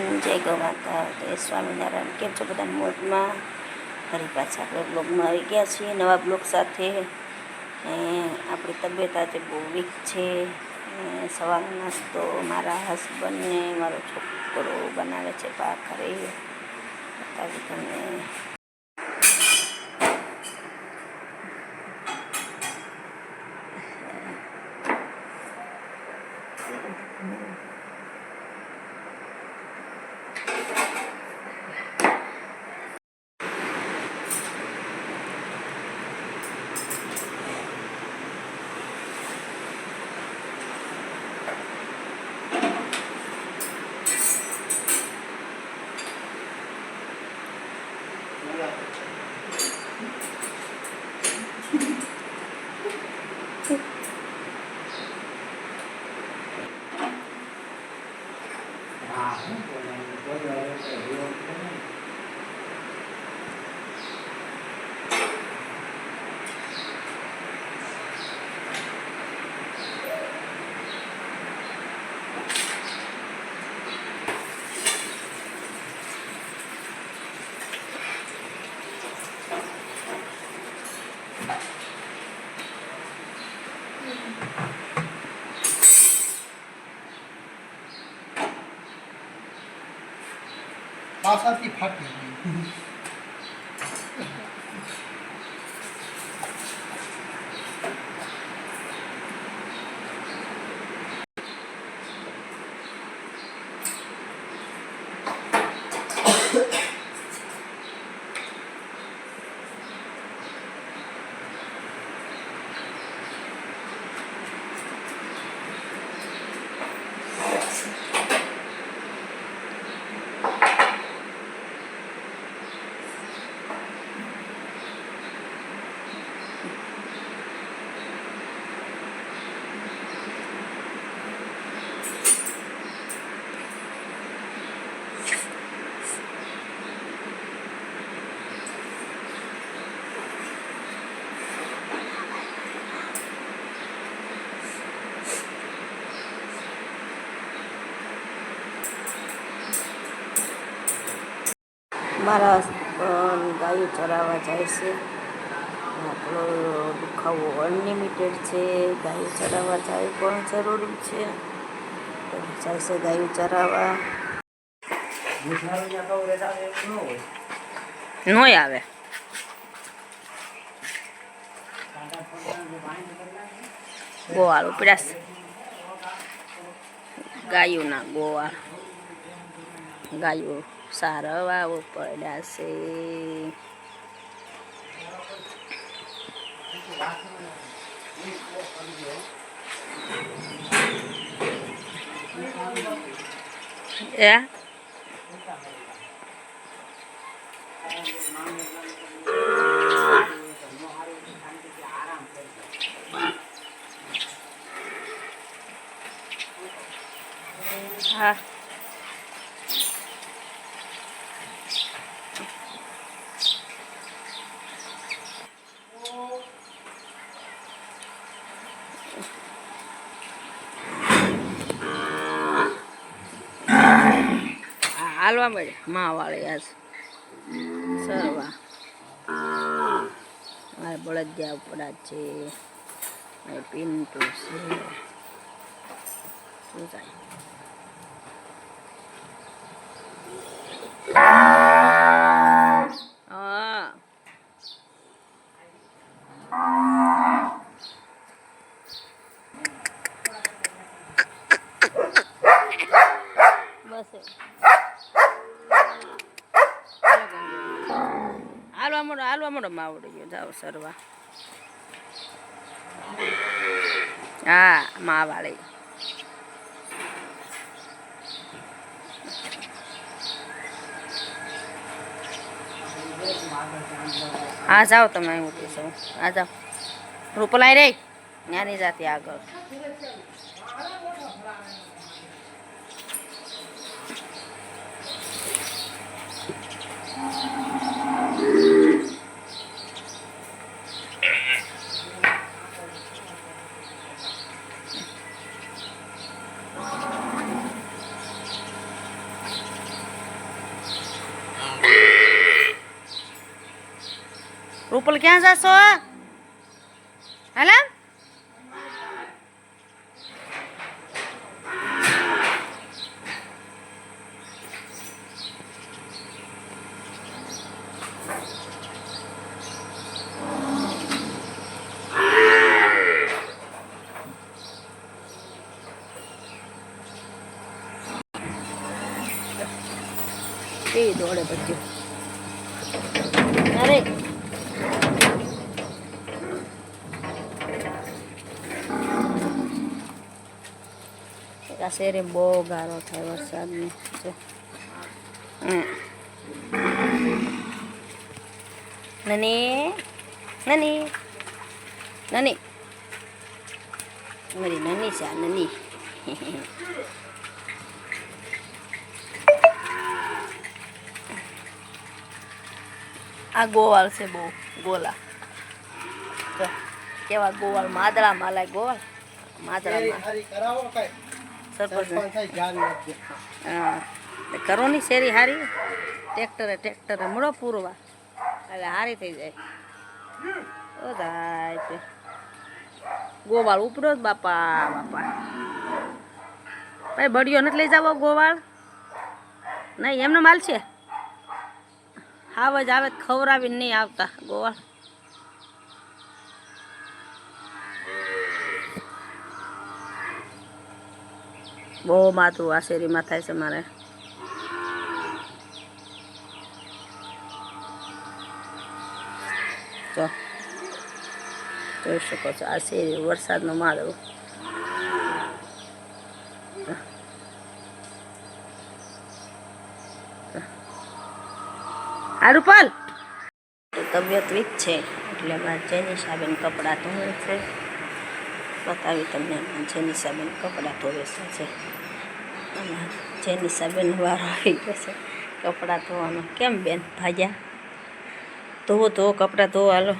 જય ગૌ માતા, જય સ્વામિનારાયણ. કેમ છો બધા મોજમાં? ફરી પાછા આપણે બ્લોગમાં આવી ગયા છીએ નવા બ્લોગ સાથે. આપણી તબિયત આજે બહુ વીક છે. સવારનો નાસ્તો મારા હસબન્ડને મારો છોકરો બનાવે છે ભાખરી. બતાવી તમને. પાછળથી ફાટી ગઈ. મારા ગાયો ચરાવવા જાય છે. આપણો દુખાવો અનલિમિટેડ છે. ગાયો ચરાવવા જાય પણ જરૂરી છે. તો જાય છે ગાયો ચરાવવા. નો આવે ગોવાળ ઉપડ્યા છે. ગાયોના ગોવાળ ગાયો સારવા પડ્યા છે. હા હાલવા મળે માવાળી આજ સરવા મારે બળદિયા ઉપડા છે. પિન્ટુ છે. શું થાય? હા બસ હાલવા મોડો માવડી ગયો. જાઓ સરવા. હા માવાળી હા જાઓ તમે. હું કહીશું હા જાઓ. રૂપલાઈ રે ત્યાંની જાતી આગળ. બપોર ક્યાં જાશો હાલા એ દોડે બધું અરે આ શેરે બહુ ગારો થાય વરસાદનો જો નની નની નની મારી નની છે આ નની આ ગોવાળ છે બહુ ગોલા જો કેવા ગોવાળ માદળામાં લાય ગોવાળ માદળામાં હારી કરાવો કઈ સરપંચ થાય જાન લાગે હા કરો ની શેરી હારી ટ્રેક્ટરે મૂળો પૂરવા એટલે હારી થઈ જાય ઓ થાય છે ગોવાળ ઉપડો જ બાપા બાપા ભાઈ બળિયો નથી લઈ જાવો ગોવાળ નહીં એમનો માલ છે હાવ જ આવે ખવડાવીને નહીં આવતા ગોવાળ બહુ માથું આ શેરીમાં થાય છે મારે જો જોઈ શકો છો આ શેરી વરસાદનો માળો આ રૂપાલ તબિયત વીક છે એટલે મારે જેનિશાબેન કપડાં ધોવે છે બતાવી તમને જેનિશાબેન કપડાં ધોવે છે અને જેનિશાબેન વારો આવી ગયો છે કપડાં ધોવાનો કેમ બેન ભાગ્યા ધોવો કપડાં ધોવો હાલો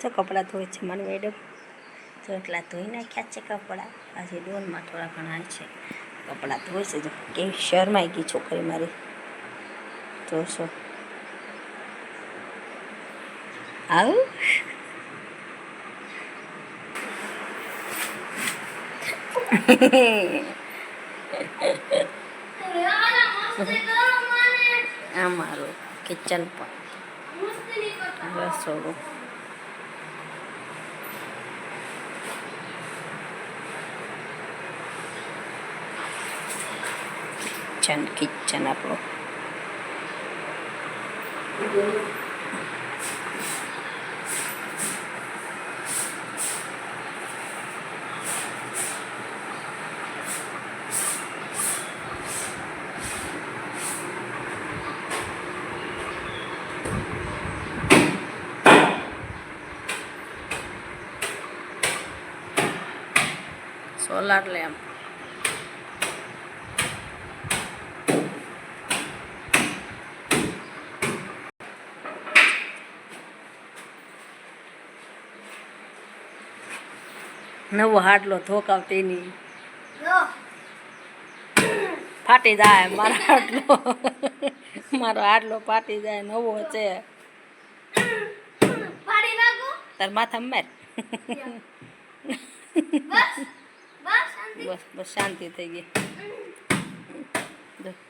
જો કપડાં ધોવે છે મારી મેડમ જો એટલા ધોઈ નાખ્યા છે કપડાં આજે ડોનમાં થોડા ઘણા છે કપડાં ધોઈ છે જો કેવી શરમાઈ ગઈ છોકરી મારી જોશો આવું આ મારું કિચન પણ રસોડું કિચન આપણું સોલાર લેમ્પ નવો હાડલો ધોકાવતી નહીં ફાટી જાય મારો હાડલો ફાટી જાય નવો છે તાર માથામાં માર બસ શાંતિ થઈ ગઈ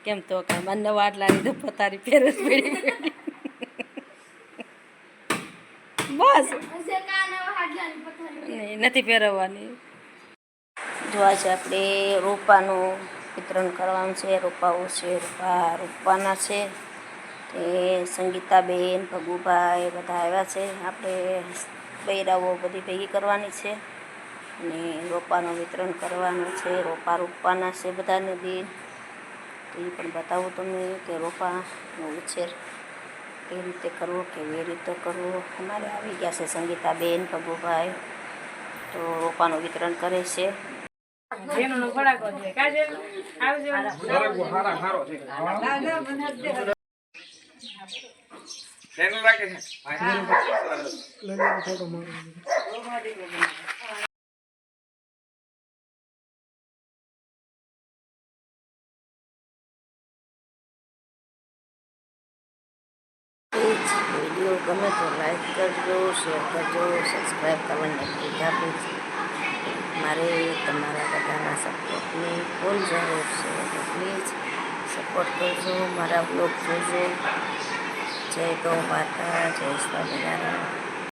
કેમ તો મને નવા હાડલા લીધો પતારી ફેરસ પડી બસ નહીં નથી ફેરવવાની જો આજે આપણે રોપાનું વિતરણ કરવાનું છે રોપાઓ છે રોપાના છે તે સંગીતાબેન ભગુભાઈ બધા આવ્યા છે આપણે બૈરાઓ બધી ભેગી કરવાની છે અને રોપાનું વિતરણ કરવાનું છે રોપા રોપવાના છે બધાને દિન તો એ પણ બતાવું તમને કે રોપાનો ઉછેર કેવી રીતે કરવો કેવી રીતે કરવો અમારે આવી ગયા છે સંગીતાબેન ભગુભાઈ તો રોપાનું વિતરણ કરે છે ગમે તો લાઈક કરજો, શેર કરજો, સબસ્ક્રાઈબ કરવાની ભૂલતા પ્લીઝ. મારે તમારા બધાના સપોર્ટની ફૂલ જરૂર છે, તો પ્લીઝ સપોર્ટ કરજો, મારા બ્લોગ જોજો. જય ગૌ માતા, જય સ્વામિનારાયણ.